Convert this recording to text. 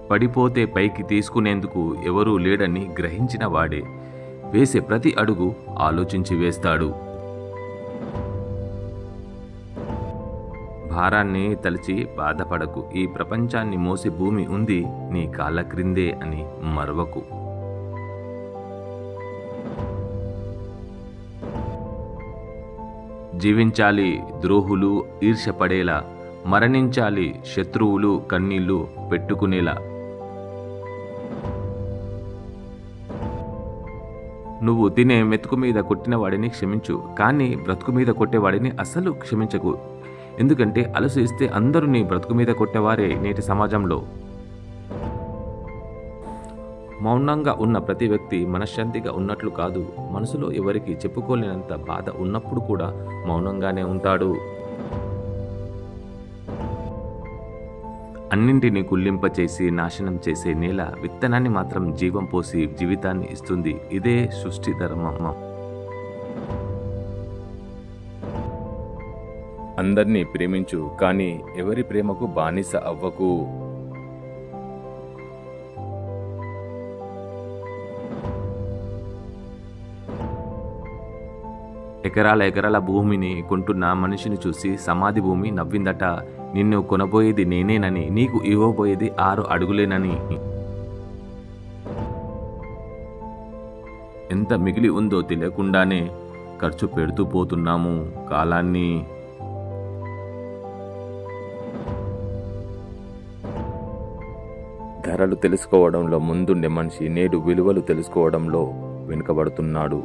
పడిపోతే పైకి తీసుకునేందుకు ఎవరూ లేడని గ్రహించిన వాడే వేసే ప్రతి అడుగు ఆలోచించి వేస్తాడు. భారాన్ని తలచి బాధపడకు. ఈ ప్రపంచాన్ని మోసే భూమి ఉంది నీ కాళ్ళ క్రిందే అని మరవకు. జీవించాలి ద్రోహులు ఈర్ష్యపడేలా, మరణించాలి శత్రువులు కన్నీళ్లు పెట్టుకునేలా. నువ్వు తినే మెతుకు మీద కొట్టిన వాడిని క్షమించు, కానీ బ్రతుకు మీద కొట్టేవాడిని అస్సలు క్షమించకు. ఎందుకంటే అలసు ఇస్తే అందరూ నీ బ్రతుకు మీద కొట్టేవారే నేటి సమాజంలో. మౌనంగా ఉన్న ప్రతి వ్యక్తి మనశ్శాంతిగా ఉన్నట్లు కాదు. మనసులో ఎవరికి చెప్పుకోలేనంత బాధ ఉన్నప్పుడు కూడా మౌనంగానే ఉంటాడు. అన్నింటినీ కుళ్ళింపచేసి నాశనం చేసే నేల విత్తనాన్ని మాత్రం జీవం పోసి జీవితాన్ని ఇస్తుంది. ఇదే సృష్టి ధర్మం. అందరినీ ప్రేమించు, కానీ ఎవరి ప్రేమకు బానిస అవ్వకు. ఎకరాల ఎకరాల భూమిని కొంటున్న మనిషిని చూసి సమాధి భూమి నవ్విందట. నిన్ను కొనబోయేది నేనేనని, నీకు ఇవ్వబోయేది 6 అడుగులేనని. ఎంత మిగిలి ఉందో తెలియకుండానే ఖర్చు పెడుతూ పోతున్నాము కాలాన్ని. ధరలు తెలుసుకోవడంలో ముందుండే మనిషి నేడు విలువలు తెలుసుకోవడంలో వెనుకబడుతున్నాడు.